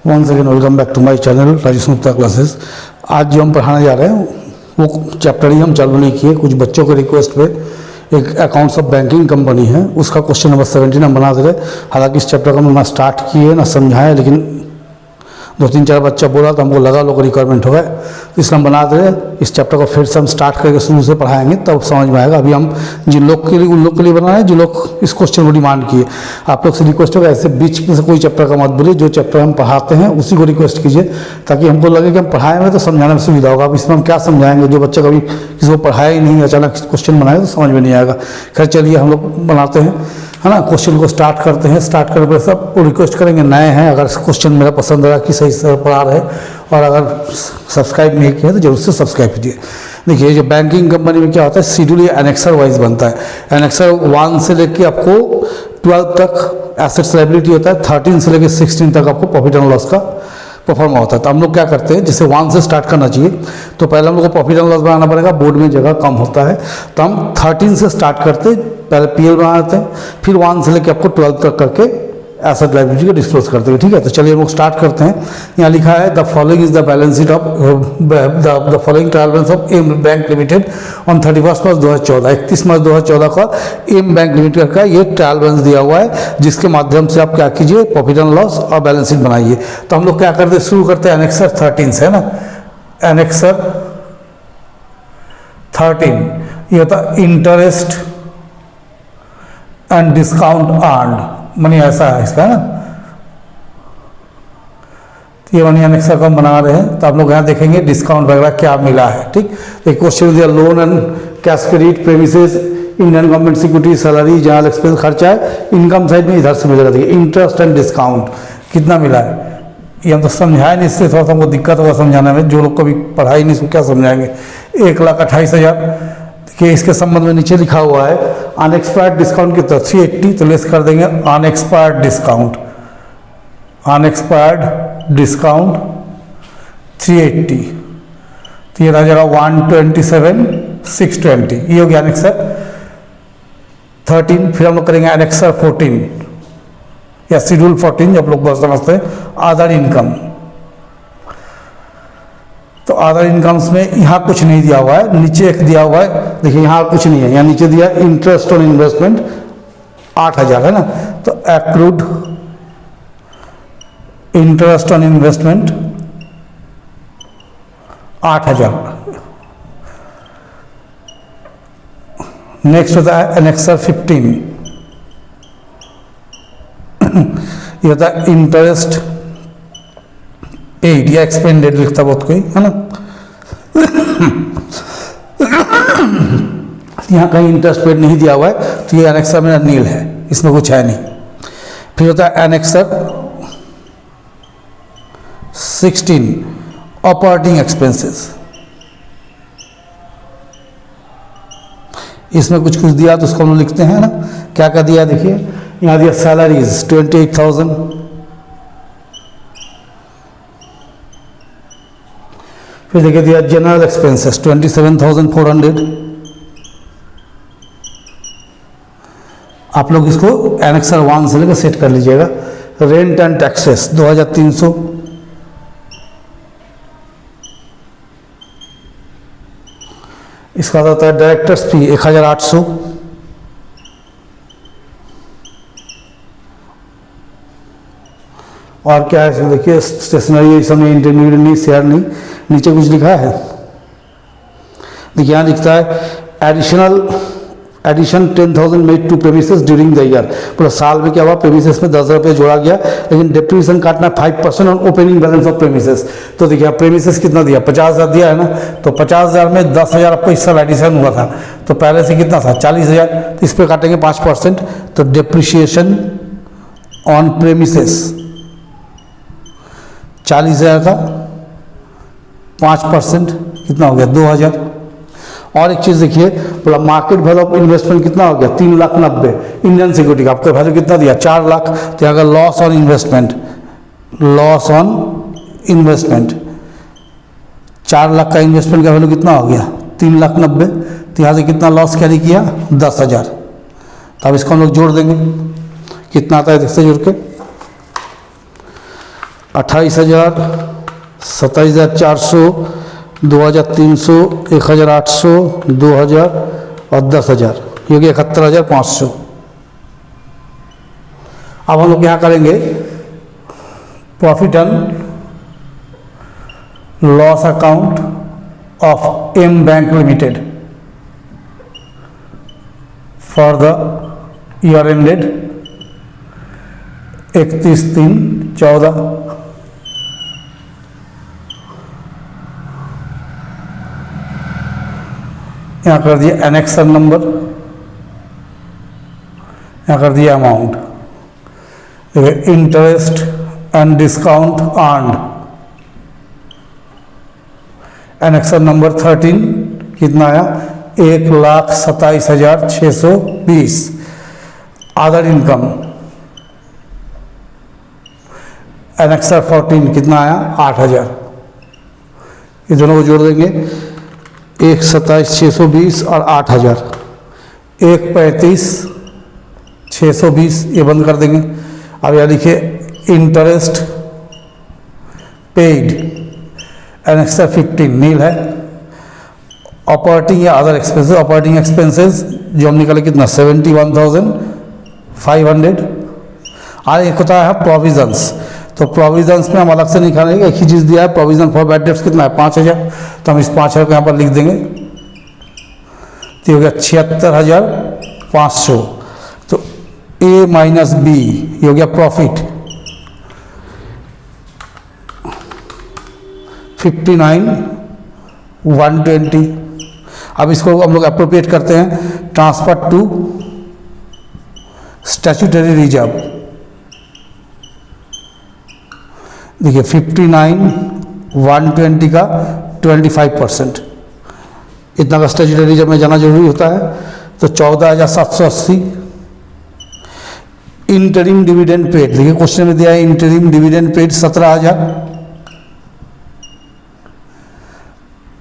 Once again welcome back to my channel Rajesh Gupta classes. आज जो हम पढ़ाने जा रहे हैं वो चैप्टर ही हम चालू नहीं किए, कुछ बच्चों के रिक्वेस्ट पे एक अकाउंट्स ऑफ बैंकिंग कंपनी है, उसका क्वेश्चन नंबर 17 हम बना दे रहे। हालांकि इस चैप्टर का हम ना स्टार्ट किए ना समझाएं, लेकिन 2-3-4 बच्चा बोला तो हमको लगा लोग रिक्वायरमेंट हो गए, तो इसलिए हम बना दे रहे। इस चैप्टर को फिर से हम स्टार्ट करके शुरू से पढ़ाएंगे तब समझ में आएगा। अभी हम जिन लोग के लिए उन लोग के लिए बना रहे हैं जो लोग इस क्वेश्चन को डिमांड किए। आप लोग से रिक्वेस्ट होगा ऐसे बीच में से कोई चैप्टर का मत बोलिए, जो चैप्टर हम पढ़ाते हैं उसी को रिक्वेस्ट कीजिए, ताकि हमको लगे कि हम पढ़ाए में तो समझाने में सुविधा होगा। अब इसमें हम क्या समझाएंगे, जो बच्चा कभी किसी को पढ़ाया ही नहीं, अचानक क्वेश्चन बनाए तो समझ में नहीं आएगा। खैर चलिए हम लोग बनाते हैं, है ना, क्वेश्चन को स्टार्ट करते हैं। स्टार्ट करने पर सब रिक्वेस्ट करेंगे नए हैं, अगर क्वेश्चन मेरा पसंद आ रहा कि सही से पढ़ा रहे, और अगर सब्सक्राइब नहीं किया तो जरूर से सब्सक्राइब कीजिए। देखिए जो बैंकिंग कंपनी में क्या होता है, शेड्यूल या एनेक्सर वाइज बनता है। एनेक्सर 1 से लेके आपको 12 तक एसेट्स लायबिलिटी होता है, 13 से लेके 16 तक आपको प्रॉफिट एंड लॉस का परफॉर्मा होता है। तो हम लोग क्या करते हैं, जैसे 1 से स्टार्ट करना चाहिए तो पहले हम लोग को प्रॉफिट एंड लॉस बनाना पड़ेगा, बोर्ड में जगह कम होता है, तो हम 13 से स्टार्ट करते हैं, पहले पीएल बना देते हैं, फिर 1 से लेकर आपको 12 तक करके एसेट लायबिलिटी को डिस्क्लोज करते हैं। ठीक है, तो चलिए हम लोग स्टार्ट करते हैं। यहाँ लिखा है the following is the balance sheet of the following trial balance of M bank limited on 31 March 2014। 31 March 2014 का एम बैंक लिमिटेड का ये ट्रायल बैलेंस दिया हुआ है, जिसके माध्यम से आप क्या कीजिए, प्रॉफिट एंड लॉस और बैलेंस शीट बनाइए। तो हम लोग क्या करते हैं, शुरू करते हैं एनेक्सर 13 से, है ना। एनेक्सर 13 ये होता है interest and discount earned money, ऐसा है इसका, है ना। ये मनी एनेक्सर को हम बना रहे हैं, तो आप लोग यहाँ देखेंगे डिस्काउंट वगैरह क्या मिला है। ठीक, तो क्वेश्चन दिया loan and cash credit premises Indian government security salary general expense खर्चा है, इनकम साइड में इधर से मिलेगा। देखिए इंटरेस्ट एंड डिस्काउंट कितना मिला है, ये हम तो समझाए नहीं, इसलिए थोड़ा सा हमको दिक्कत होगा समझाने में। जो लोग कभी पढ़ाई नहीं उसको क्या समझाएंगे। 1,28,000 कि इसके संबंध में नीचे लिखा हुआ है अनएक्सपायर्ड डिस्काउंट की तरफ 380, तो लेस कर देंगे अनएक्सपायर्ड डिस्काउंट, अनएक्सपायर्ड डिस्काउंट 380, तो ये रह जाएगा 127,620। ये हो गया अनेक्सर 13। फिर हम लोग करेंगे अनेक्सर 14 या शेड्यूल 14, जब लोग बहुत समझते हैं, अदर इनकम। तो अदर इनकम्स में यहाँ कुछ नहीं दिया हुआ है, नीचे एक दिया हुआ है, देखिए यहाँ कुछ नहीं है, यहाँ नीचे दिया इंटरेस्ट ऑन इन्वेस्टमेंट 8,000, है ना। तो accrued interest on investment 8,000। Next होता है एनेक्सर 15, ये होता है इंटरेस्ट 8 या एक्सपेंडेड लिखता बहुत कोई, है ना। यहाँ कहीं इंटरेस्ट पेड नहीं दिया हुआ है, तो ये एनेक्सर मेरा नील है, इसमें कुछ है नहीं। फिर होता है एनेक्सर 16 ऑपरेटिंग एक्सपेंसेस, इसमें कुछ दिया तो उसको हम लिखते हैं ना। क्या क्या दिया देखिए, यहाँ दिया सैलरीज 28,000, फिर देखिए दिया जनरल एक्सपेंसेस 27,400। आप लोग इसको एनेक्सर 1 से लेकर सेट कर लीजिएगा। रेंट एंड टैक्सेस 2,300, इसका होता है डायरेक्टर्स फी 1,800, और क्या है इसमें देखिए स्टेशनरी, ये सब नहीं, इंटरमीडिएट नहीं, शेयर नहीं। नीचे कुछ लिखा है, देखिए यहाँ लिखता है addition 10,000 made to premises during the year. पूरा साल में क्या हुआ, प्रेमिसेस में 10,000 रुपये जोड़ा गया, लेकिन डेप्रिसिएशन काटना 5% on opening balance of premises. तो देखिए प्रेमिसेस कितना दिया, 50,000 दिया है ना, तो 50,000 में 10,000 आपको इस साल एडिशन हुआ था, तो पहले से कितना था 40,000, तो इस पर काटेंगे 5%, तो डेप्रिसिएशन ऑन प्रेमिसेस 40,000 का 5% कितना हो गया 2,000। और एक चीज़ देखिए, पूरा मार्केट वैल्यू ऑफ इन्वेस्टमेंट कितना हो गया 3,90,000। इंडियन सिक्योरिटी का आपका वैल्यू कितना दिया 4 लाख, तो अगर लॉस ऑन इन्वेस्टमेंट 4 लाख का इन्वेस्टमेंट का वैल्यू कितना हो गया 3,90,000, तो यहाँ से कितना लॉस कैरी किया 10,000। तो अब इसको हम लोग जोड़ देंगे, कितना आता है इससे जोड़ के 28,000, 27,400, 2,300, 1,800, 2,000 और 10,000, ये 71,500। अब हम लोग यहाँ करेंगे profit and loss account of M bank limited for the year ended 31/3/14। यहाँ कर दिया एनेक्सर नंबर, यहाँ कर दिया amount, interest and discount earned, annexure number 13 कितना आया 1,27,620। अदर इनकम एनेक्सर 14 कितना आया 8,000। ये दोनों को जोड़ देंगे 1,27,620 और 8,000, 1,35,620 ये बंद कर देंगे। अब यहाँ लिखिए इंटरेस्ट पेड एनेक्सर 15 नील है। ऑपरेटिंग या अदर एक्सपेंसेस, ऑपरेटिंग एक्सपेंसेस जो हम निकाले कितना 71,500। और एक होता है प्रोविजंस, तो प्रोविजंस में हम अलग से निकालेंगे, एक ही चीज़ दिया है प्रोविजन फॉर बैड डेट्स कितना है 5,000, तो हम इस 5,000 को यहाँ पर लिख देंगे, तो हो गया 76,500। तो ए माइनस बी ये हो गया प्रॉफिट 59,120। अब इसको हम लोग अप्रोप्रिएट करते हैं, ट्रांसफर टू स्टैट्यूटरी रिजर्व। देखिए 59,120 का 25% इतना का स्टैट्यूटरी रिजर्व में जाना जरूरी होता है। तो 14,780। इंटरिम डिविडेंड पेड, देखिए क्वेश्चन में दिया है इंटरिम डिविडेंड पेड 17,000।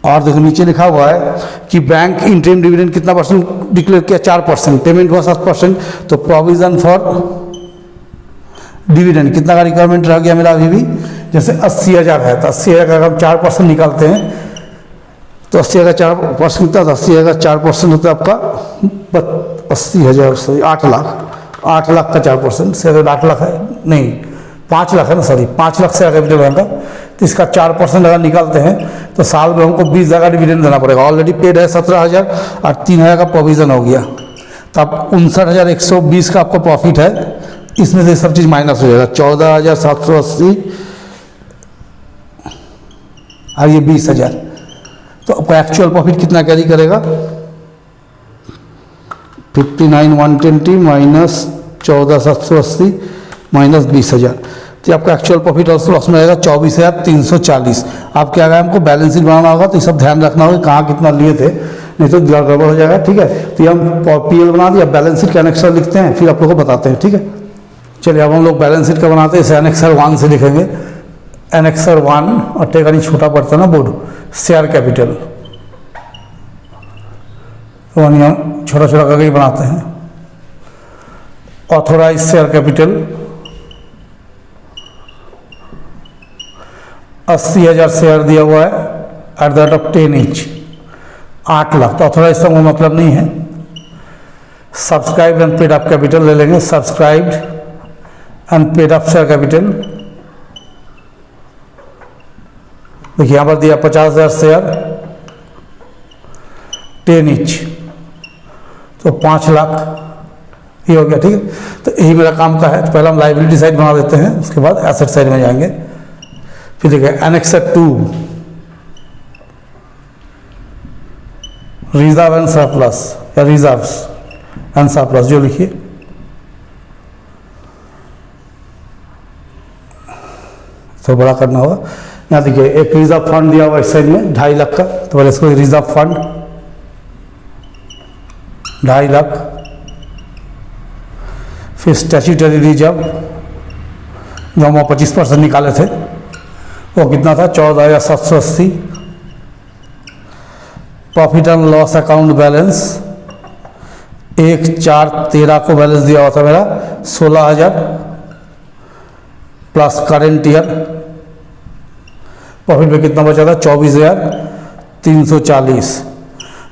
और देखो नीचे लिखा हुआ है कि बैंक इंटरिम डिविडेंड कितना परसेंट डिक्लेयर किया 4%, पेमेंट हुआ 7%। तो प्रोविजन फॉर डिविडेंड कितना का रिक्वायरमेंट रह गया मेरा अभी भी, जैसे 80,000 है तो 80,000 का हम 4% निकालते हैं तो 80,000 का 4% कितना था, 80,000 का 4% होता है आपका 80,000 सॉरी 8 लाख, 8 लाख का 4% से 8 लाख है नहीं 5 लाख है ना, सॉरी 5 लाख से कैपिटल बैंक का, तो इसका 4% अगर निकालते हैं तो साल में हमको 20,000 का डिविडेंड देना पड़ेगा। ऑलरेडी पेड है 17,000 और 3,000 का प्रोविजन हो गया, तो अब 59,120 का आपको प्रॉफिट है, इसमें से सब चीज़ माइनस हो जाएगा 14,780 और ये 20,000। तो आपका एक्चुअल प्रॉफिट कितना कैरी करेगा 59,120 माइनस 14,780 माइनस 20,000, तो आपका एक्चुअल प्रॉफिट और लॉस में आएगा 24,340। आप क्या आएगा हमको बैलेंस शीट बनाना होगा, तो ये सब ध्यान रखना होगा कहाँ कितना लिए थे, नहीं तो गड़बड़ हो जाएगा। ठीक है, तो ये हम पीएल बना दिया, बैलेंस शीट का एनेक्सर लिखते हैं, फिर आप लोग को बताते हैं। ठीक है, चलिए अब हम लोग बैलेंस शीट का बनाते हैं, इसे एनेक्सर 1 से लिखेंगे। एनेक्सर 1 और टेकनी छोटा पड़ता है ना बोर्ड, शेयर कैपिटल, तो हम यहाँ छोटा छोटा करके बनाते हैं। ऑथोराइज शेयर कैपिटल 80,000 शेयर दिया हुआ है at the rate of 10 each, 8 lakh, तो ऑथोराइज का मतलब नहीं है। Subscribe and paid up capital ले लेंगे, subscribed and paid up share capital, देखिए यहाँ पर दिया 50,000 शेयर 10 ईच, तो 5 लाख ये हो गया। ठीक है, तो यही मेरा काम का है। तो पहले हम लाइबिलिटी साइड बना देते हैं, उसके बाद एसेट साइड में जाएंगे। फिर देखिए एनेक्सर 2 रिजर्व एंड सरप्लस या रिजर्व्स एंड सरप्लस, जो लिखिए तो बड़ा करना होगा। यहाँ देखिए एक रिजर्व फंड दिया हुआ इस साइड में 2.5 लाख का, तो पहले इसको रिजर्व फंड 2.5 लाख। फिर स्टैट्यूटरी रिजर्व जो हम 25% निकाले थे वो कितना था 14,780। Profit and loss account balance 1/4/13 को बैलेंस दिया हुआ था मेरा 16,000 प्लस करेंट ईयर प्रॉफिट में कितना बचा था 24,340,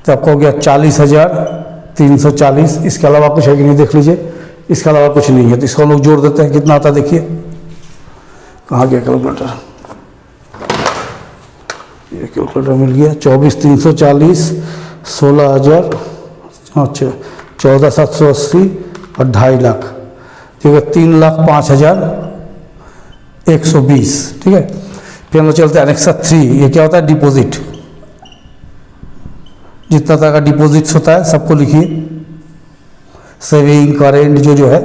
तो आपको हो गया 40,340। इसके अलावा कुछ है कि नहीं देख लीजिए, इसके अलावा कुछ नहीं है, तो इसको हम लोग जोड़ देते हैं। कितना आता है देखिए, कहाँ गया कैलकुलेटर, ये कैलकुलेटर मिल गया। 24,340, 16,000, अच्छा 14,780 और 2.5 लाख, ठीक है 3,05,120, ठीक है। फिर हम लोग चलते हैं एनेक्सर 3। ये क्या होता है, डिपॉजिट। जितना तरह का डिपॉजिट्स होता है सबको लिखिए, सेविंग, करेंट, जो है।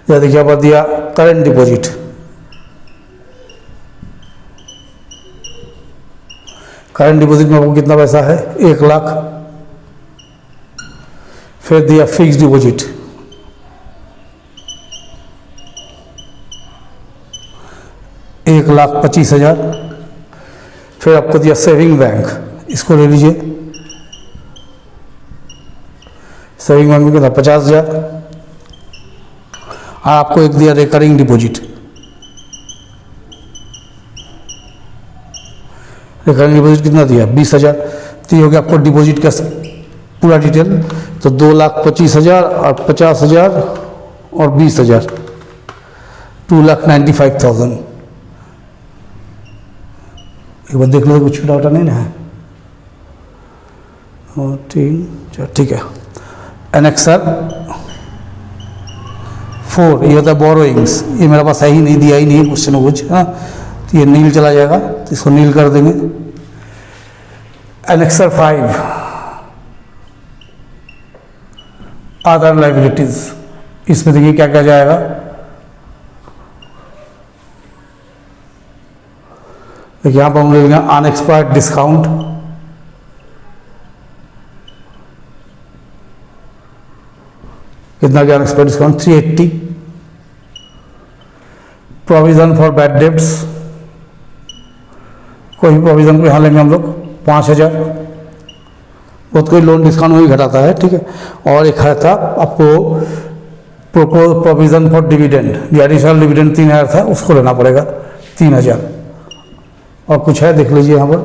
या देखिए आप दिया करेंट डिपॉजिट, करंट डिपॉजिट में आपको कितना पैसा है 1 लाख। फिर दिया फिक्स डिपॉजिट, एक 1,25,000। फिर आपको दिया सेविंग बैंक, इसको ले लीजिए, सेविंग बैंक में कितना 50,000। और आपको एक दिया रिकरिंग डिपॉजिट, रिकरिंग डिपॉजिट कितना दिया 20,000। तो ये हो गया आपको डिपॉजिट का पूरा डिटेल। तो 2,25,000 और 50,000 और 20,000, 2,95,000। एक बार देख लो, कुछ डाटा नहीं ना है। और 3 ठीक है। एनेक्सर 4 ये होता है बोरोइंग्स। ये मेरे पास है ही नहीं, दिया ही नहीं क्वेश्चन में कुछ, हाँ। तो ये नील चला जाएगा, तो इसको नील कर देंगे। Annexure 5 other liabilities. इसमें देखिए क्या क्या जाएगा, देखिए यहाँ पर हम ले लेंगे अनएक्सपायर्ड डिस्काउंट, कितना क्या unexpired discount 380। Provision for bad debts, कोई प्रोविजन को यहाँ लेंगे हम लोग 5,000। बहुत कोई लोन डिस्काउंट में भी घटाता है, ठीक है। और एक है था आपको provision for dividend, additional dividend 3,000 था, उसको लेना पड़ेगा 3,000। और कुछ है देख लीजिए यहाँ पर,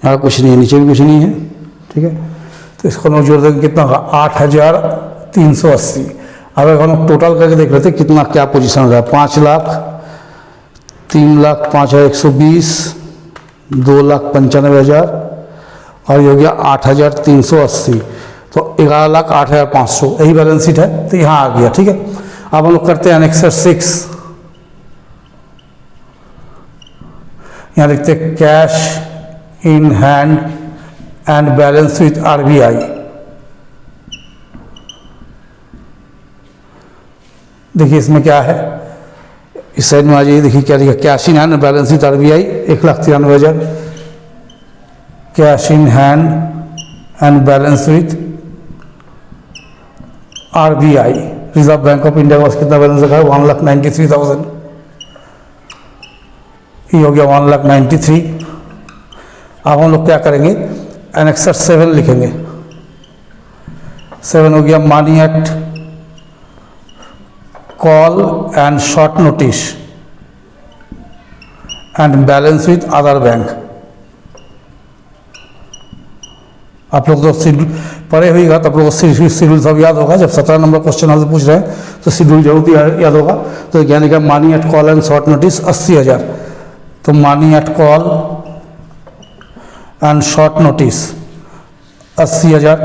यहाँ कुछ नहीं है, नीचे भी कुछ नहीं है, ठीक है। तो इसको हम जोड़ देंगे, कितना होगा 8,380। अगर हम लोग टोटल करके देख लेते कितना क्या पोजीशन हो रहा है, 5 लाख, 3,05,120, 2,95,000 और ये हो गया 8,380। तो 11,08,500 यही बैलेंस शीट है, तो यहाँ आ गया, ठीक है। अब हम लोग करते हैं एनेक्सर 6। यहाँ लिखते हैं cash in hand and balance with RBI. देखिए इसमें क्या है, इस साइड में आ जाइए, देखिए क्या लिखा, cash in hand balance with RBI 1,93,000। Cash in hand and balance with RBI, reserve bank of India का कितना बैलेंस रखा है 1,93,000। ये हो गया 1,93,000। अब हम लोग क्या करेंगे, एनेक्सर 7 लिखेंगे। 7 हो गया money at call and short notice and balance with other bank. आप लोग तो शेड्यूल पढ़े हुईगा, तो आप लोग को शेड्यूल सब याद होगा। जब 17 नंबर क्वेश्चन आपसे पूछ रहे हैं तो शेड्यूल जरूर याद होगा। तो क्या लिखा, money at call and short notice 80,000। तो money at call and short notice 80,000,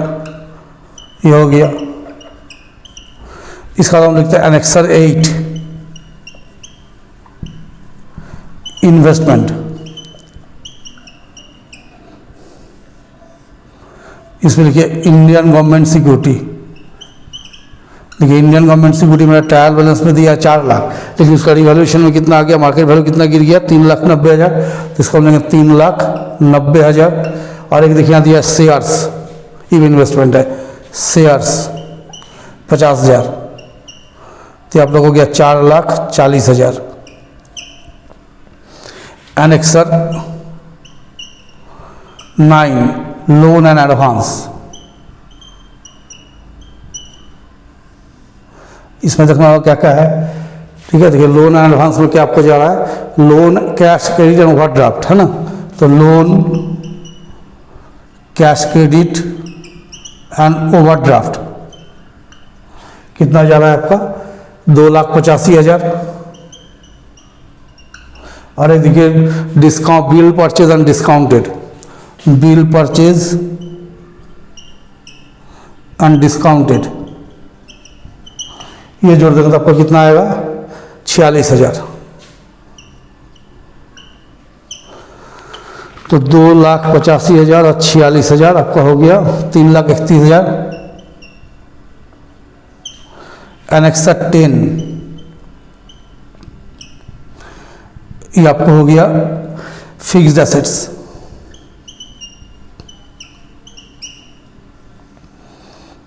ये हो गया। इसका हम लिखते हैं एनेक्सर 8 इन्वेस्टमेंट। इसमें लिखिए इंडियन गवर्नमेंट सिक्योरिटी। देखिए इंडियन गवर्नमेंट सिक्योरिटी मेरा ट्रायल बैलेंस में दिया 4 लाख, लेकिन उसका रिवैल्यूएशन में कितना आ गया, मार्केट वैल्यू कितना गिर गया 3,90,000। तो इसको हम लेंगे 3,90,000। और एक देखिए यहाँ दिया शेयर्स, ये भी इन्वेस्टमेंट है, शेयर्स 50,000। तो आप लोग हो गया 4,40,000। Annexure 9 loan and advance. इसमें देखना होगा क्या क्या है, ठीक है। देखिए लोन एंड एडवांस में क्या आपको जा रहा है, loan cash credit and overdraft है ना, तो loan cash credit and overdraft कितना जा रहा है आपका 2,85,000। और देखिए discount bill purchase and discounted, bill purchase and discounted ये जोड़ देंगे तो आपको कितना आएगा 46,000। तो 2,85,000 और 46,000 आपका हो गया 3,31,000। एनेक्सर 10 ये आपको हो गया फिक्स्ड एसेट्स।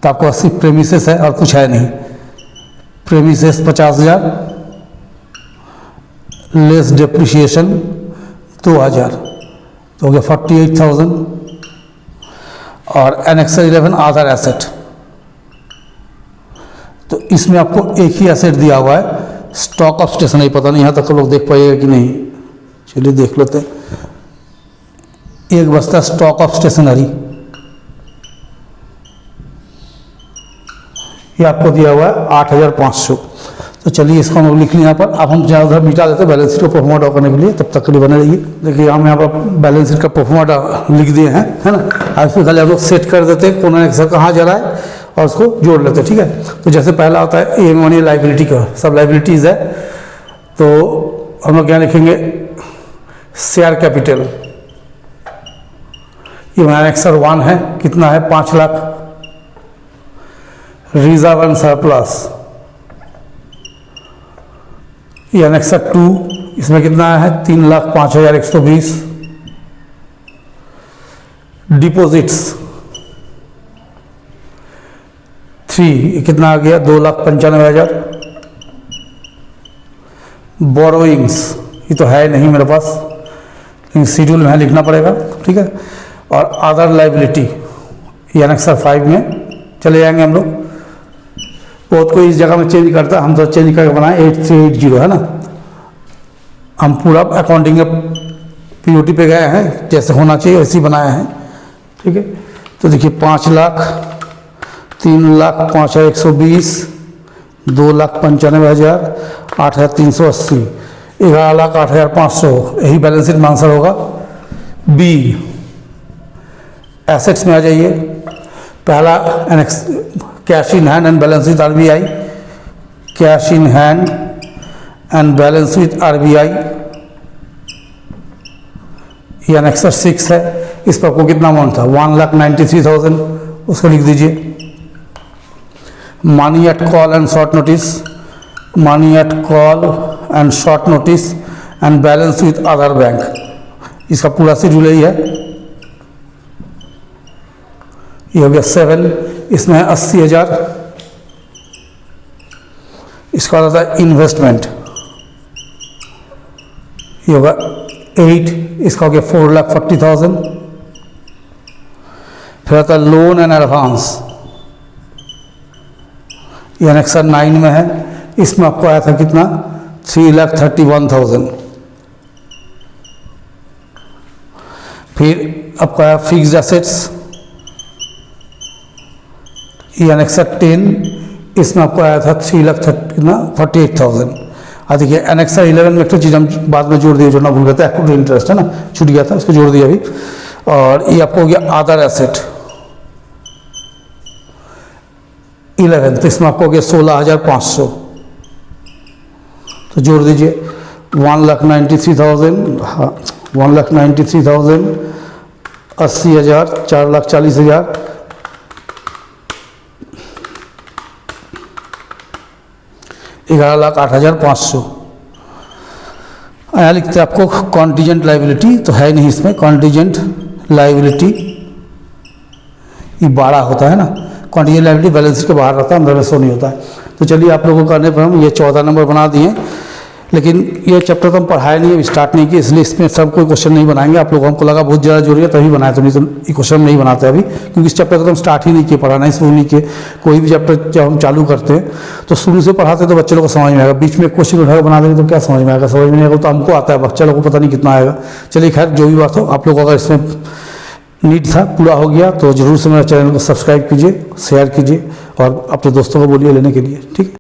तो आपको 80 प्रेमिसेस है और कुछ है नहीं। प्रेमिसेस 50,000 लेस डेप्रिसिएशन 2,000 तो हो गया 48,000। और एनेक्सर 11 अदर एसेट, तो इसमें आपको एक ही एसेट दिया हुआ है स्टॉक ऑफ स्टेशनरी। पता नहीं यहाँ तक लोग देख पाइएगा कि नहीं, चलिए देख लेते हैं। एक बस्ता स्टॉक ऑफ स्टेशनरी ये आपको दिया हुआ है 8,500। तो चलिए इसको हम लिख लें यहाँ पर। अब हम जहाँ उधर मिटा देते हैं बैलेंस शीट को परफॉर्मा ड्रा करने के लिए, तब तक के लिए बने रहिए। देखिए हम यहाँ पर बैलेंस शीट का परफॉर्मा ड्रा लिख दिए हैं, है ना। अब इसमें खाली हम लोग सेट कर देते हैं कौन एनेक्सर कहाँ जा रहा है और उसको जोड़ लेते हैं, ठीक है। तो जैसे पहला होता है ए मनी लाइबिलिटी का, सब लाइबिलिटीज़ है, तो हम लोग क्या लिखेंगे शेयर कैपिटल। ये एनेक्सर 1 है, कितना है 5 लाख। रिजर्व एंड सरप्लस ये एनेक्सर 2, इसमें कितना है 3,05,120। डिपॉजिट्स 3 कितना आ गया 2,95,000। बोरोइंग्स ये तो है नहीं मेरे पास, लेकिन शेड्यूल में लिखना पड़ेगा, ठीक है। और अदर लाइबिलिटी ये एनेक्सर 5 में चले जाएंगे हम लोग। बहुत कोई इस जगह में चेंज करता है, हम तो चेंज करके बनाए 8380 है ना। हम पूरा अकाउंटिंग पीओटी पे गए हैं, जैसे होना चाहिए वैसे ही बनाए हैं, ठीक है। तो देखिए 5 लाख, 3,05,120, 2,95,000, 8,380, 11,08,500 यही बैलेंस शीट में आंसर होगा। बी एसेट्स में आ जाइए। पहला cash in hand and balance with RBI, cash in hand and balance with RBI ये एनेक्सर 6 है। इस पर आपको कितना अमाउंट था 1,93,000, उसको लिख दीजिए। Money at call and short notice, money at call and short notice and balance with other bank, इसका पूरा शेड्यूल यही है। ये हो गया 7, इसमें है 80,000। इसका होता है इन्वेस्टमेंट, ये होगा 8, इसका हो गया 4,40,000। फिर आता है लोन एंड एडवांस, ये एनेक्सर 9 में है। इसमें आपको आया था कितना 3,31,000। फिर आपको आया फिक्स्ड एसेट्स, ये एनेक्सर 10, इसमें आपको आया था 3,48,000। और देखिए एनेक्सर 11 में एक तो चीज़ हम बाद में जोड़ दिए, जोड़ना भूल गए थे, एक्टिव इंटरेस्ट है ना, छूट गया था, उसको जोड़ दिया अभी। और ये आपको हो गया अदर एसेट 11, तो इसमें आपको हो गया 16,500। तो जोड़ दीजिए 1,93,000, हाँ 1,93,000, 80,000, 4,40,000, 11,08,500। यहाँ लिखते हैं आपको कॉन्टीजेंट लाइबिलिटी, तो है नहीं इसमें कॉन्टीजेंट लाइबिलिटी, ये 12 होता है ना। कॉन्टीजेंट लाइबिलिटी बैलेंस शीट के बाहर रहता है, अंदर में शो नहीं होता है। तो चलिए आप लोगों को करने पर हम ये 14 नंबर बना दिए, लेकिन ये चैप्टर तो हम पढ़ाया नहीं है, स्टार्ट नहीं किया, इसलिए इसमें सब कोई क्वेश्चन नहीं बनाएंगे। आप लोगों को लगा बहुत ज़्यादा जरूरी है तभी बनाया, तो नहीं तो ये क्वेश्चन नहीं बनाते अभी, क्योंकि इस चैप्टर को तो हम स्टार्ट ही नहीं किए, पढ़ाना ही शुरू नहीं किए। कोई भी चैप्टर जब हम चालू करते हैं तो शुरू से पढ़ाते हैं तो बच्चे लोग को समझ में आएगा, बीच में क्वेश्चन उठाकर बना देंगे तो क्या समझ में आएगा, समझ में नहीं आएगा तो हमको आता है, बच्चा लोग को पता नहीं कितना आएगा। चलिए खैर जो भी बात हो, आप लोगों को अगर इसमें नीड था पूरा हो गया तो जरूर से मेरे चैनल को सब्सक्राइब कीजिए, शेयर कीजिए और अपने दोस्तों को बोलिए लेने के लिए, ठीक है।